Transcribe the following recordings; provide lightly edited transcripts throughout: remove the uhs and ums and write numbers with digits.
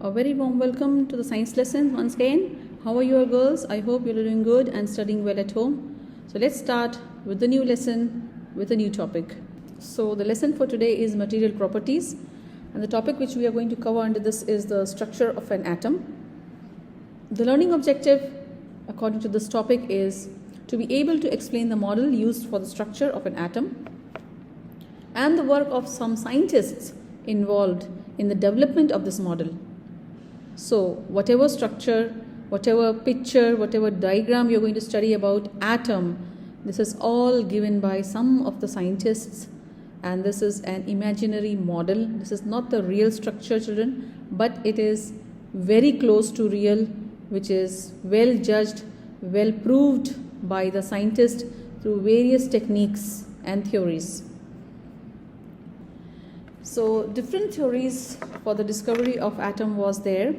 A very warm welcome to the science lesson once again. How are you girls? I hope you're doing good and studying well at home. So let's start with the new lesson with a new topic. So the lesson for today is material properties, and the topic which we are going to cover under this is the structure of an atom. The learning objective according to this topic is to be able to explain the model used for the structure of an atom and the work of some scientists involved in the development of this model. So whatever structure, whatever picture, whatever diagram you're going to study about atom, this is all given by some of the scientists, and this is an imaginary model. This is not the real structure, children, but it is very close to real, which is well judged, well proved by the scientist through various techniques and theories. So different theories for the discovery of atom was there.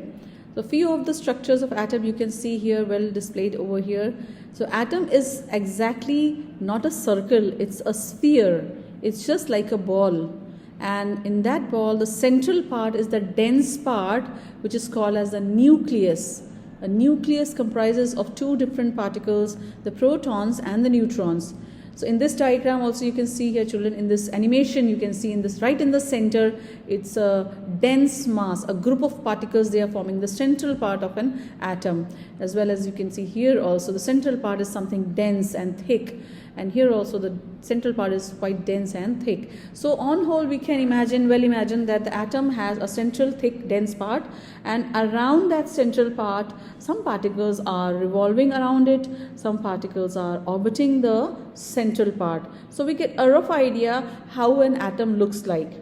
So few of the structures of atom you can see here well displayed over here. So atom is exactly not a circle, it's a sphere. It's just like a ball, and in that ball the central part is the dense part, which is called as the nucleus. A nucleus comprises of two different particles, the protons and the neutrons. So in this diagram also you can see here, children, in this animation you can see in this right in the center, it's a dense mass, a group of particles. They are forming the central part of an atom. As well as you can see here also, the central part is something dense and thick, and here also the central part is quite dense and thick. So on whole we can imagine that the atom has a central thick dense part, and around that central part some particles are revolving around it, some particles are orbiting the central part. So we get a rough idea how an atom looks like.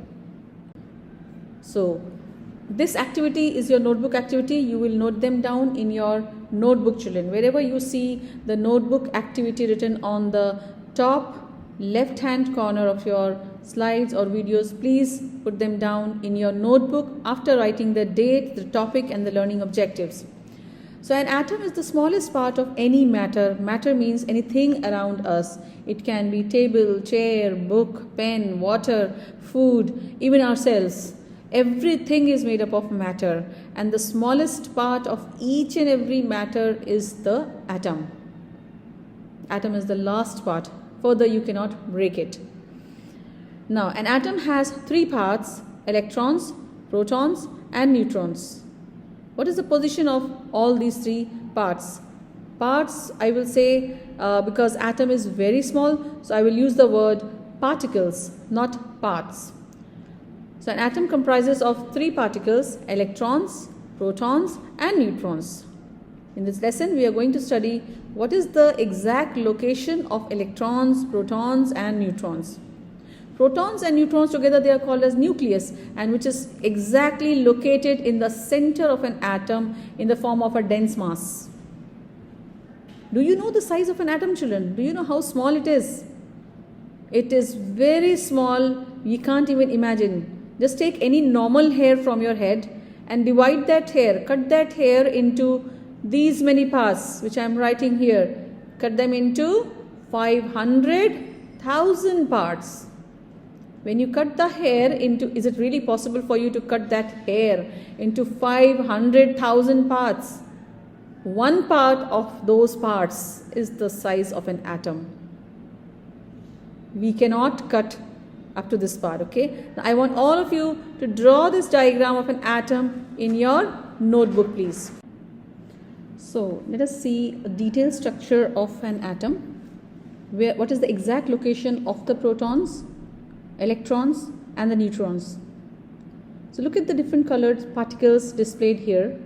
So this activity is your notebook activity. You will note them down in your notebook, children. Wherever you see the notebook activity written on the top left hand corner of your slides or videos, please put them down in your notebook after writing the date, the topic and the learning objectives. So an atom is the smallest part of any matter. Matter means anything around us. It can be table, chair, book, pen, water, food, even our cells. Everything is made up of matter, and the smallest part of each and every matter is the atom. Atom is the last part. Further you cannot break it. Now an atom has three parts: electrons, protons and neutrons. What is the position of all these three parts? Parts, I will say, because atom is very small, so I will use the word particles, not parts. So an atom comprises of three particles: electrons, protons and neutrons. In this lesson we are going to study what is the exact location of electrons, protons and neutrons. Protons and neutrons together, they are called as nucleus, and which is exactly located in the center of an atom in the form of a dense mass. Do you know the size of an atom, children? Do you know how small it is? It is very small, we can't even imagine. Just take any normal hair from your head and divide that hair, cut that hair into these many parts which I am writing here. Cut them into 500,000 parts. When you cut the hair into, is it really possible for you to cut that hair into 500,000 parts? One part of those parts is the size of an atom. We cannot cut up to this part, okay? Now I want all of you to draw this diagram of an atom in your notebook, please. So let us see a detailed structure of an atom. What is the exact location of the protons, electrons and the neutrons? So look at the different colored particles displayed here.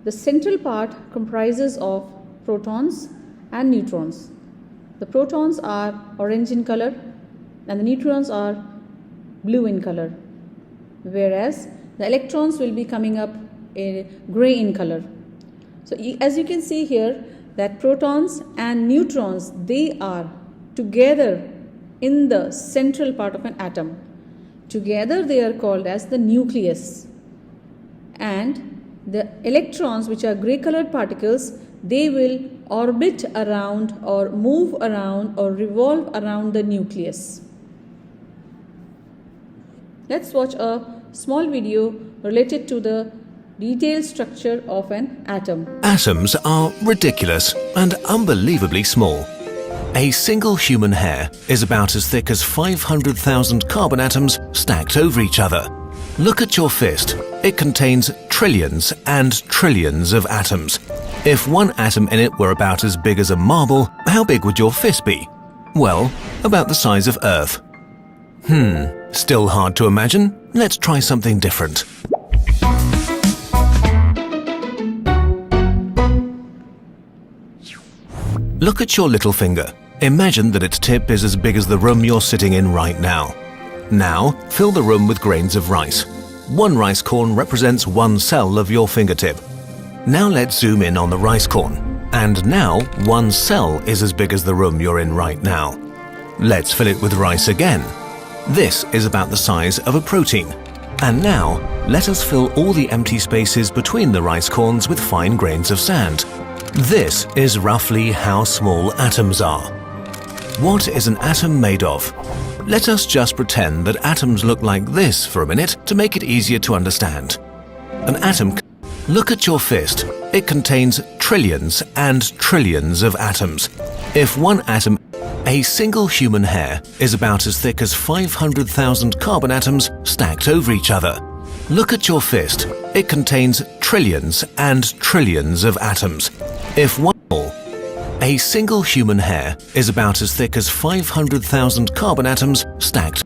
The central part comprises of protons and neutrons. The protons are orange in color and the neutrons are blue in color, whereas the electrons will be coming up gray in color. So as you can see here, that protons and neutrons, they are together in the central part of an atom. Together they are called as the nucleus, and the electrons, which are gray colored particles, they will orbit around or move around or revolve around the nucleus. Let's watch a small video related to the detailed structure of an atom. Atoms are ridiculous and unbelievably small. A single human hair is about as thick as 500,000 carbon atoms stacked over each other. Look at your fist. It contains trillions and trillions of atoms. If one atom in it were about as big as a marble, how big would your fist be? Well, about the size of Earth. Still hard to imagine? Let's try something different. Look at your little finger. Imagine that its tip is as big as the room you're sitting in right now. Now, fill the room with grains of rice. One rice corn represents one cell of your fingertip. Now let's zoom in on the rice corn. And now, one cell is as big as the room you're in right now. Let's fill it with rice again. This is about the size of a protein. And now, let us fill all the empty spaces between the rice corns with fine grains of sand. This is roughly how small atoms are. What is an atom made of? Let us just pretend that atoms look like this for a minute to make it easier to understand. An atom. Look at your fist. It contains trillions and trillions of atoms. If one atom, a single human hair, is about as thick as 500,000 carbon atoms stacked over each other. Look at your fist. It contains trillions and trillions of atoms. If one, a single human hair is about as thick as 500,000 carbon atoms stacked.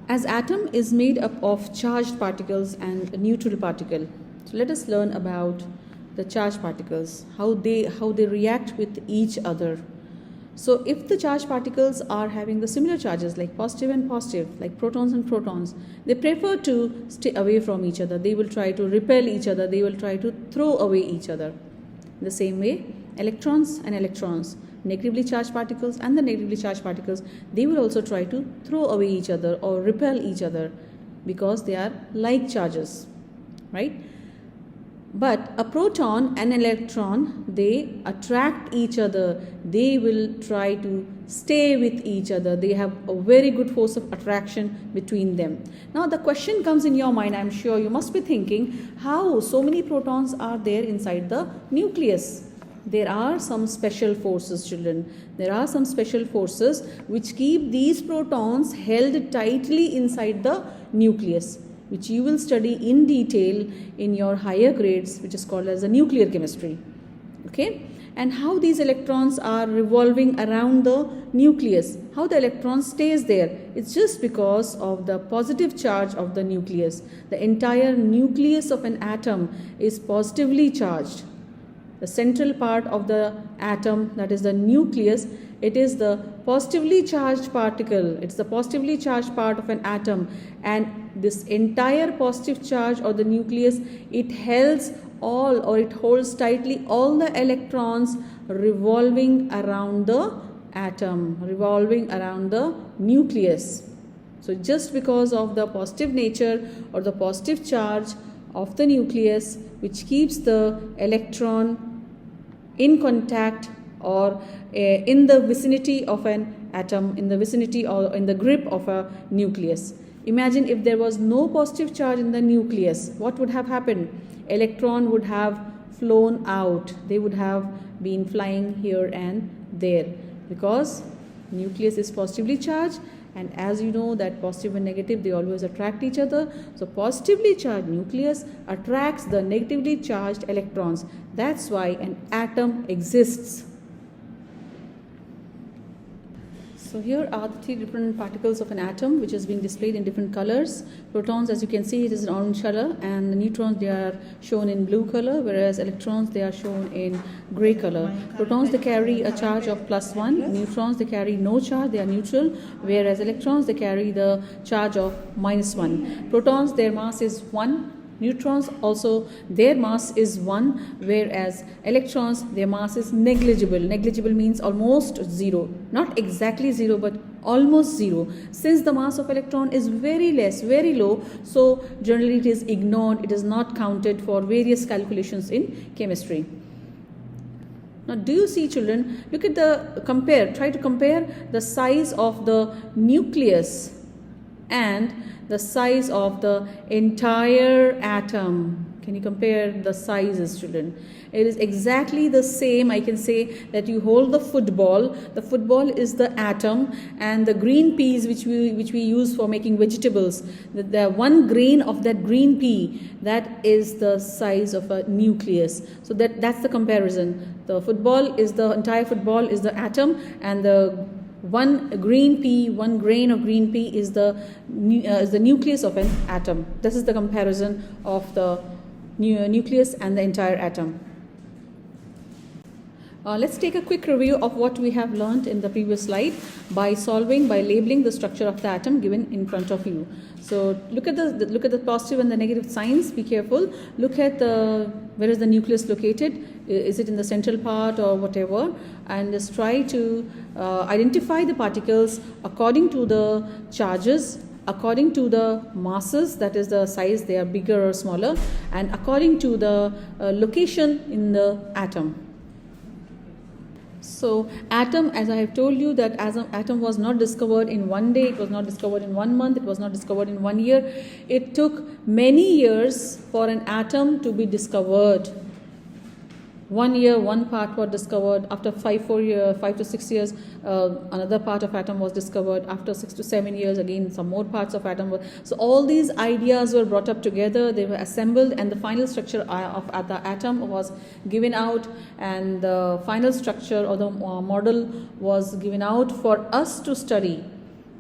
As atom is made up of charged particles and a neutral particle. So let us learn about the charged particles, how they react with each other. So if the charged particles are having the similar charges like positive and positive, like protons and protons, they prefer to stay away from each other. They will try to repel each other. They will try to throw away each other. In the same way, electrons and electrons, negatively charged particles and the negatively charged particles, they will also try to throw away each other or repel each other because they are like charges, right? But a proton and electron, they attract each other. They will try to stay with each other. They have a very good force of attraction between them. Now the question comes in your mind, I'm sure you must be thinking, how so many protons are there inside the nucleus? There are some special forces, children. There are some special forces which keep these protons held tightly inside the nucleus, which you will study in detail in your higher grades, which is called as a nuclear chemistry. Okay? And how these electrons are revolving around the nucleus, how the electron stays there. It's just because of the positive charge of the nucleus. The entire nucleus of an atom is positively charged. The central part of the atom, that is the nucleus, it is the positively charged particle. It's the positively charged part of an atom, and this entire positive charge of the nucleus, it holds tightly all the electrons revolving around the atom, revolving around the nucleus. So just because of the positive nature or the positive charge of the nucleus, which keeps the electron in contact or in the vicinity of an atom, in the vicinity or in the grip of a nucleus. Imagine if there was no positive charge in the nucleus, what would have happened? Electron would have flown out. They would have been flying here and there, because nucleus is positively charged, and as you know that positive and negative, they always attract each other. So positively charged nucleus attracts the negatively charged electrons. That's why an atom exists. So here are the three different particles of an atom, which is being displayed in different colors. Protons, as you can see, it is an orange color, and the neutrons, they are shown in blue color, whereas electrons, they are shown in gray color. Protons, they carry a charge of +1. Neutrons, they carry no charge, they are neutral, whereas electrons, they carry the charge of -1. Protons, their mass is 1. Neutrons also, their mass is 1, whereas electrons, their mass is negligible. Negligible means almost 0. Not exactly 0, but almost 0. Since the mass of electron is very less, very low, so generally it is ignored. It is not counted for various calculations in chemistry. Now, do you see, children? Look at try to compare the size of the nucleus and the size of the entire atom. Can you compare the sizes, children? It is exactly the same. I can say that you hold the football. The football is the atom, and the green peas which we use for making vegetables, the one grain of that green pea, that is the size of a nucleus. So that's the comparison. The entire football is the atom, and the one grain of green pea is the nucleus of an atom. This is the comparison of the nucleus and the entire atom. Let's take a quick review of what we have learned in the previous slide by labeling the structure of the atom given in front of you. So look at the positive and the negative signs. Be careful. Look at where is the nucleus located. Is it in the central part or whatever? And just try to identify the particles according to the charges, according to the masses, that is the size, they are bigger or smaller, and according to the location in the atom. So atom, as I have told you, that atom was not discovered in one day, it was not discovered in 1 month, it was not discovered in 1 year. It took many years for an atom to be discovered. 1 year, one part was discovered. After 5 to 6 years, another part of atom was discovered. After 6 to 7 years, again some more parts of atom were. So all these ideas were brought up together. They were assembled, and the final structure of the atom was given out, and the final structure or the model was given out for us to study.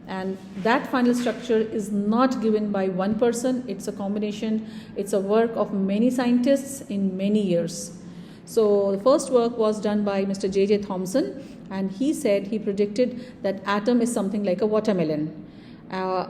and that final structure is not given by one person. It's a combination, it's a work of many scientists in many years. So the first work was done by Mr. J.J. Thomson, and he predicted that atom is something like a watermelon.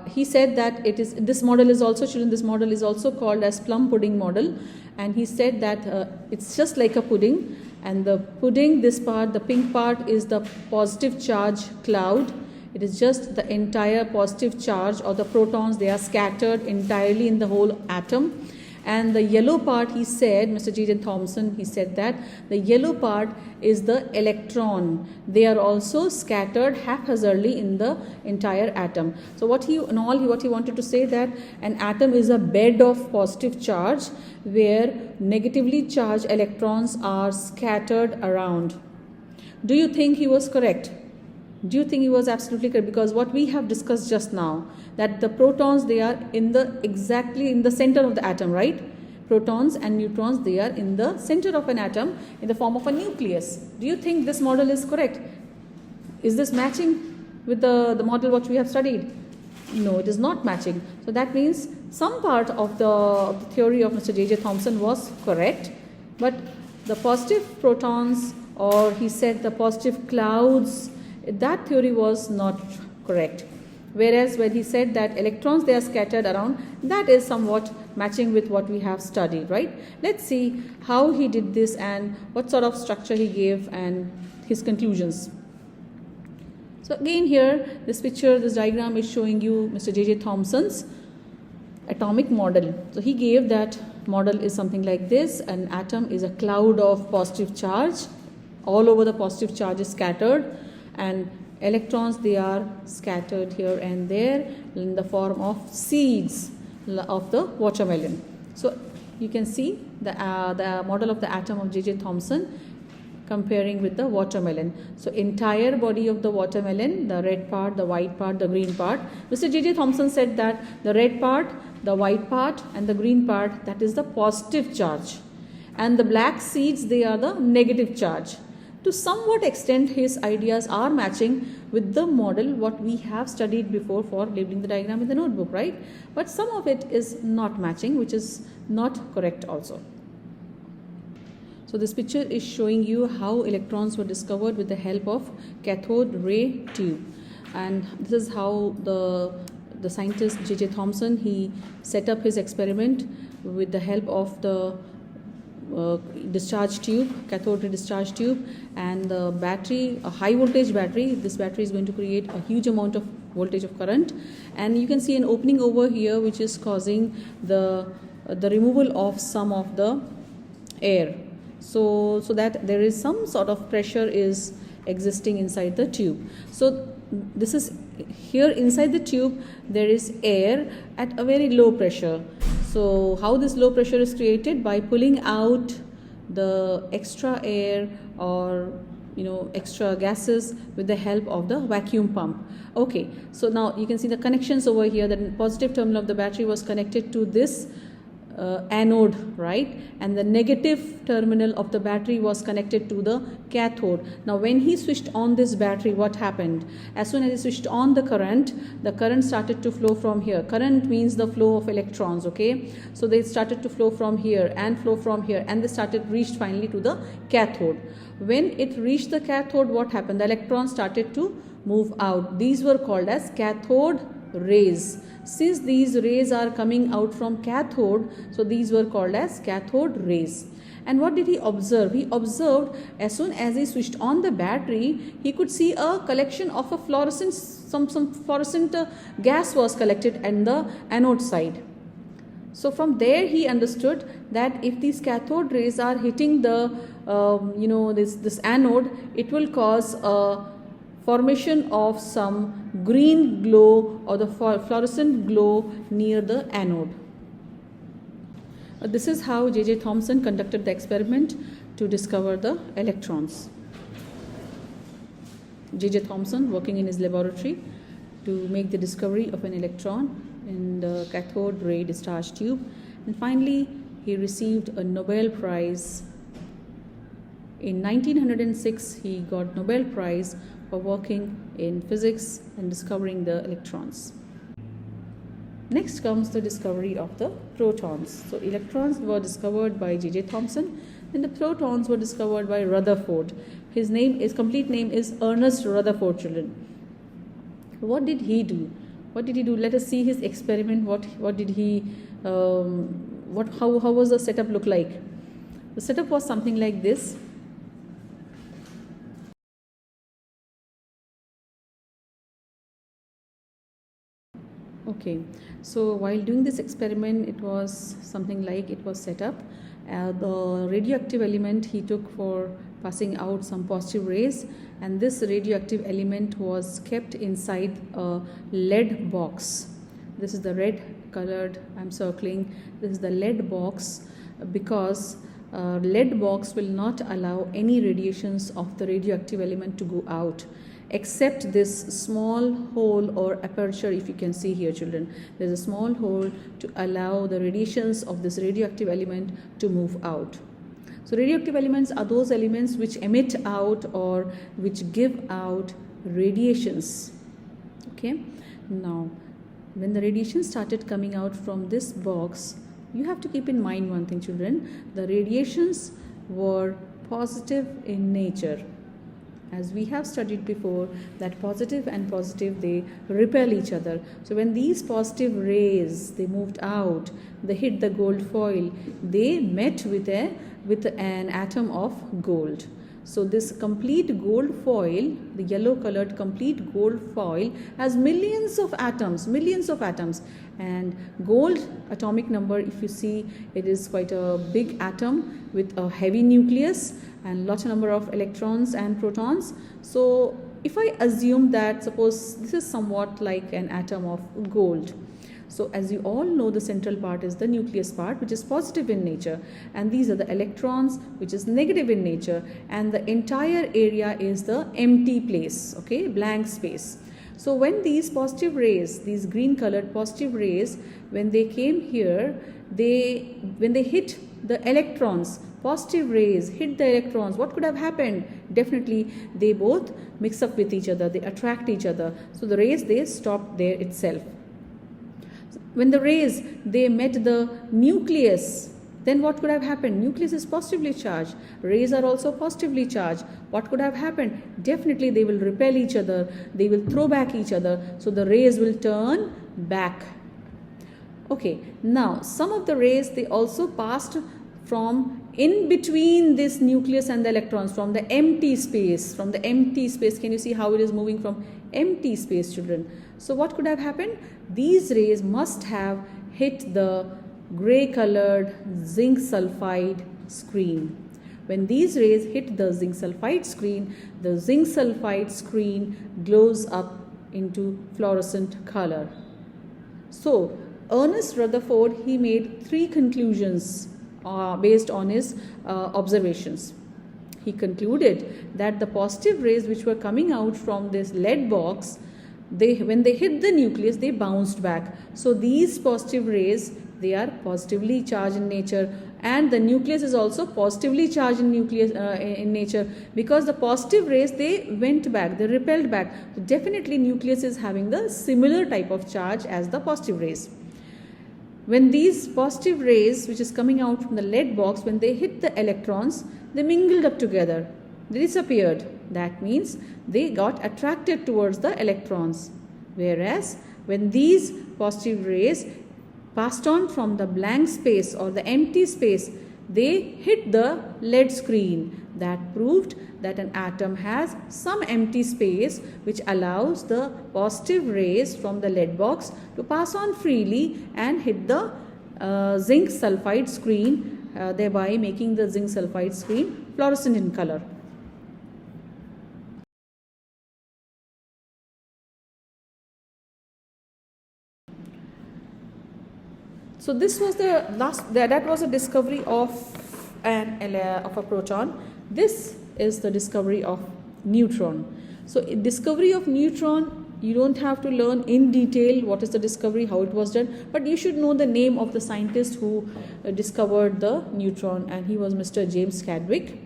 He said that this model is also called as plum pudding model, and he said that it's just like a pudding, and the pudding, this part, the pink part, is the positive charge cloud. It is just the entire positive charge, or the protons, they are scattered entirely in the whole atom. And the yellow part, he said, Mr. J.J. Thomson, he said that the yellow part is the electron. They are also scattered haphazardly in the entire atom. So what he wanted to say that an atom is a bed of positive charge where negatively charged electrons are scattered around. Do you think he was correct? Do you think he was absolutely correct? Because what we have discussed just now, that the protons, they are exactly in the center of the atom, right? Protons and neutrons, they are in the center of an atom in the form of a nucleus. Do you think this model is correct? Is this matching with the model what we have studied? No, it is not matching. So that means some part of the theory of Mr. J.J. Thomson was correct, but the positive protons, or he said the positive clouds, that theory was not correct. Whereas when he said that electrons, they are scattered around, that is somewhat matching with what we have studied, right? Let's see how he did this and what sort of structure he gave and his conclusions. So again here, this diagram is showing you Mr. J.J. Thomson's atomic model. So he gave that model is something like this. An atom is a cloud of positive charge. All over the positive charge is scattered, and electrons, they are scattered here and there in the form of seeds of the watermelon. So you can see the model of the atom of J.J. Thomson comparing with the watermelon. So entire body of the watermelon, the red part, the white part, the green part. Mr. J.J. Thomson said that the red part, the white part and the green part, that is the positive charge, and the black seeds, they are the negative charge. To somewhat extent, his ideas are matching with the model what we have studied before for labeling the diagram in the notebook, right? But some of it is not matching, which is not correct also. So this picture is showing you how electrons were discovered with the help of cathode ray tube, and this is how the scientist J.J. Thomson, he set up his experiment with the help of the discharge tube, cathode ray discharge tube, and the battery, a high voltage battery. This battery is going to create a huge amount of voltage of current, and you can see an opening over here which is causing the removal of some of the air, so that there is some sort of pressure is existing inside the tube. So this is here inside the tube, there is air at a very low pressure. So how this low pressure is created? By pulling out the extra air or extra gases with the help of the vacuum pump. Okay, so now you can see the connections over here. The positive terminal of the battery was connected to this anode, right, and the negative terminal of the battery was connected to the cathode. Now when he switched on this battery, what happened? As soon as he switched on the current started to flow from here. Current means the flow of electrons, okay? So they started to flow from here and flow from here, and they reached finally to the cathode. When it reached the cathode, what happened? The electrons started to move out. These were called as cathode rays. Since these rays are coming out from cathode, so these were called as cathode rays. And what did he observe? He observed as soon as he switched on the battery, he could see a collection of a fluorescent, some fluorescent gas was collected in the anode side. So from there he understood that if these cathode rays are hitting the this anode, it will cause a formation of some green glow or the fluorescent glow near the anode. This is how J.J. Thomson conducted the experiment to discover the electrons. J.J. Thomson working in his laboratory to make the discovery of an electron in the cathode ray discharge tube, and finally he received a Nobel Prize In 1906, he got Nobel Prize for working in physics and discovering the electrons. Next comes the discovery of the protons. So electrons were discovered by J.J. Thomson, and the protons were discovered by Rutherford. His complete name is Ernest Rutherford, children. What did he do? Let us see his experiment. What did he? How was the setup look like? The setup was something like this. Okay, so while doing this experiment, it was something like it was set up. The radioactive element he took for passing out some positive rays, and this radioactive element was kept inside a lead box. This is the red colored, I'm circling, this is the lead box, because lead box will not allow any radiations of the radioactive element to go out, except this small hole or aperture. If you can see here, children, there's a small hole to allow the radiations of this radioactive element to move out. So radioactive elements are those elements which emit out or which give out radiations. Okay, now when the radiation started coming out from this box, you have to keep in mind one thing, children. The radiations were positive in nature. As we have studied before, that positive and positive, they repel each other. So when these positive rays, they moved out, they hit the gold foil, they met with an atom of gold. So this complete gold foil, the yellow colored complete gold foil, has millions of atoms, and gold atomic number, if you see, it is quite a big atom with a heavy nucleus and large number of electrons and protons. So if I assume that, suppose this is somewhat like an atom of gold. So as you all know, the central part is the nucleus part, which is positive in nature, and these are the electrons, which is negative in nature, and the entire area is the empty place, okay, blank space. So when these positive rays, these green colored positive rays, when they came here, when they hit the electrons, positive rays hit the electrons, what could have happened? Definitely they both mix up with each other, they attract each other. So the rays, they stopped there itself. When the rays, they met the nucleus, then what could have happened? Nucleus is positively charged. Rays are also positively charged. What could have happened? Definitely they will repel each other. They will throw back each other. So the rays will turn back. Okay, now some of the rays, they also passed from in between this nucleus and the electrons, from the empty space. Can you see how it is moving from empty space, children? So what could have happened? These rays must have hit the gray colored zinc sulfide screen. When these rays hit the zinc sulfide screen glows up into fluorescent color. So Ernest Rutherford, he made 3 conclusions based on his observations. He concluded that the positive rays which were coming out from this lead box, when they hit the nucleus, they bounced back. So these positive rays, they are positively charged in nature, and the nucleus is also positively charged in nature, because the positive rays, they went back, they repelled back. So definitely nucleus is having the similar type of charge as the positive rays. When these positive rays, which is coming out from the lead box, when they hit the electrons, they mingled up together, they disappeared. That means they got attracted towards the electrons. Whereas when these positive rays passed on from the blank space or the empty space, they hit the lead screen. That proved that an atom has some empty space which allows the positive rays from the lead box to pass on freely and hit the zinc sulfide screen, thereby making the zinc sulfide screen fluorescent in color. So this was the last, that was a discovery of a proton. This is the discovery of neutron. So discovery of neutron, you don't have to learn in detail what is the discovery, how it was done, but you should know the name of the scientist who discovered the neutron, and he was Mr. James Chadwick.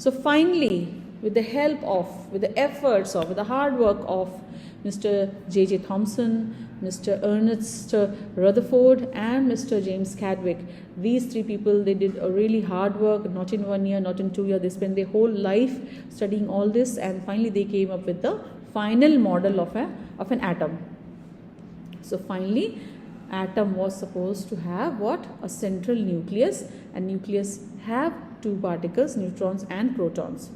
So finally, with the efforts of, with the hard work of Mr. J.J. Thomson, Mr. Ernest Rutherford and Mr. James Chadwick, these three people, they did a really hard work, not in 1 year, not in 2 years. They spent their whole life studying all this, and finally they came up with the final model of an atom. So finally, atom was supposed to have what? A central nucleus, and nucleus have two particles, neutrons and protons.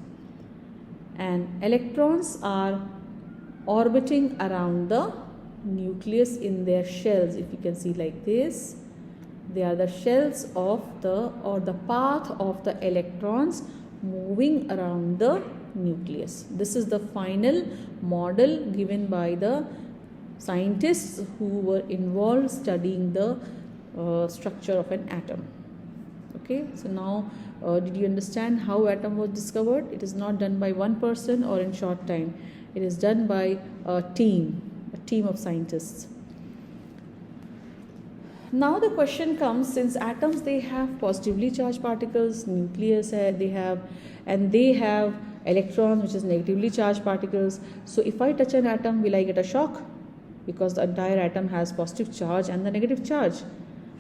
And electrons are orbiting around the nucleus in their shells. If you can see like this, they are the shells of the path of the electrons moving around the nucleus. This is the final model given by the scientists who were involved studying the structure of an atom. Okay, so now did you understand how atom was discovered? It is not done by one person or in short time. It is done by a team of scientists. Now the question comes, since atoms, they have positively charged particles, nucleus they have electrons, which is negatively charged particles. So if I touch an atom, will I get a shock? Because the entire atom has positive charge and the negative charge.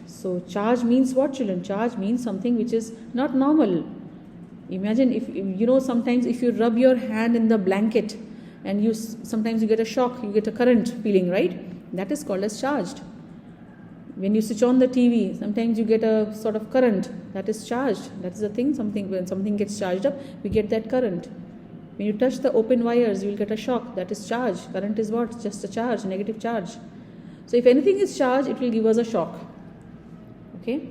So charge means what, children? Charge means something which is not normal. Imagine if you know, sometimes if you rub your hand in the blanket and sometimes you get a shock, you get a current feeling, right? That is called as charged. When you switch on the TV, sometimes you get a sort of current, that is charged. That is the thing, when something gets charged up, we get that current. When you touch the open wires, you will get a shock, that is charge. Current is what? Just a charge, negative charge. So if anything is charged, it will give us a shock. Okay.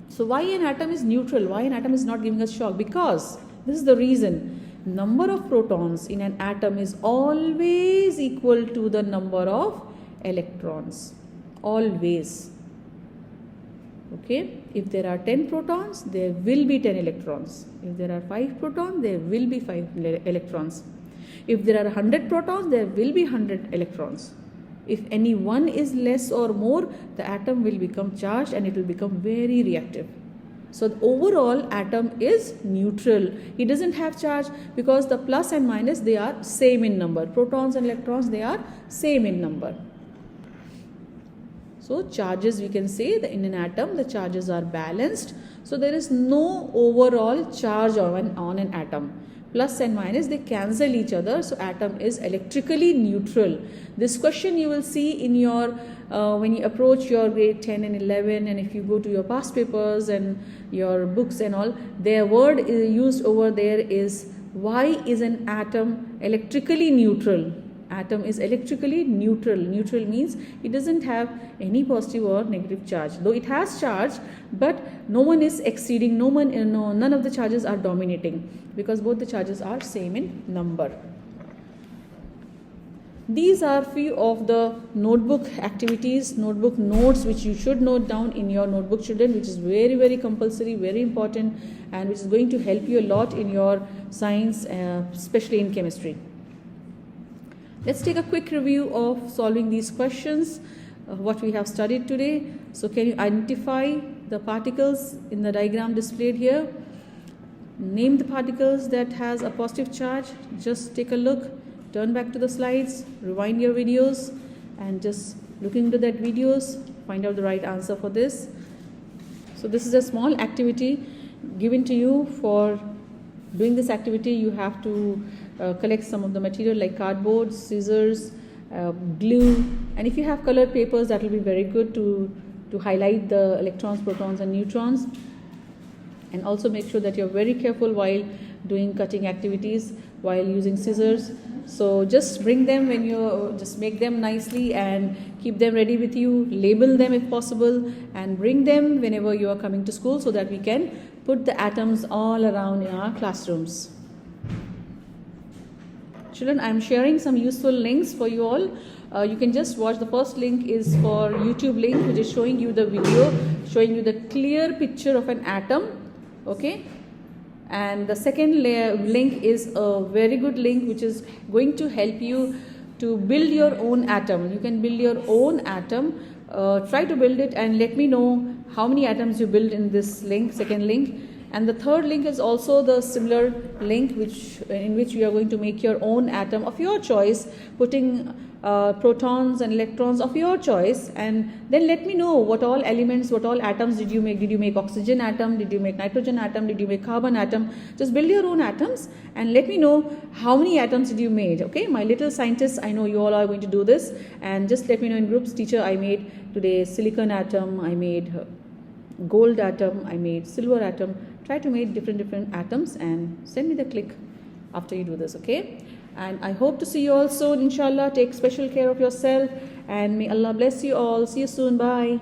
So why an atom is neutral? Why an atom is not giving us shock? Because this is the reason. Number of protons in an atom is always equal to the number of electrons. Always. Okay. If there are 10 protons, there will be 10 electrons. If there are 5 protons, there will be 5 electrons. If there are 100 protons, there will be 100 electrons. If any one is less or more, the atom will become charged and it will become very reactive. So the overall atom is neutral. It doesn't have charge because the plus and minus, they are same in number. Protons and electrons, they are same in number. So charges, we can say that in an atom, the charges are balanced. So there is no overall charge on an atom. Plus and minus, they cancel each other. So atom is electrically neutral. This question you will see in your when you approach your grade 10 and 11, and if you go to your past papers and your books and all, their word is used over there is, why is an atom electrically neutral? Atom is electrically neutral. Neutral means it doesn't have any positive or negative charge. Though it has charge, but no one is exceeding, none of the charges are dominating, because both the charges are same in number. These are few of the notebook activities, notebook notes which you should note down in your notebook, children, which is very, very compulsory, very important, and which is going to help you a lot in your science, especially in chemistry. Let's take a quick review of solving these questions, what we have studied today. So can you identify the particles in the diagram displayed here? Name the particles that has a positive charge. Just take a look, turn back to the slides, rewind your videos, and just look into that videos, find out the right answer for this. So this is a small activity given to you. For doing this activity, you have to collect some of the material like cardboard, scissors, glue, and if you have colored papers, that will be very good to highlight the electrons, protons and neutrons. And also make sure that you're very careful while doing cutting activities, while using scissors. So just bring them when you just make them nicely and keep them ready with you, label them if possible, and bring them whenever you are coming to school so that we can put the atoms all around in our classrooms. Children, I am sharing some useful links for you all. You can just watch. The first link is for YouTube link, which is showing you the video, showing you the clear picture of an atom. Okay. And the second link is a very good link which is going to help you to build your own atom. You can build your own atom. Try to build it and let me know how many atoms you build in this link, second link. And the third link is also the similar link in which you are going to make your own atom of your choice, putting protons and electrons of your choice, and then let me know what all elements, what all atoms did you make. Did you make oxygen atom? Did you make nitrogen atom? Did you make carbon atom? Just build your own atoms and let me know how many atoms did you made. Okay, my little scientists, I know you all are going to do this, and just let me know in groups. Teacher, I made today silicon atom, I made gold atom, I made silver atom. Try to make different atoms and send me the click after you do this. Okay, and I hope to see you all soon, inshallah. Take special care of yourself and may Allah bless you all. See you soon. Bye.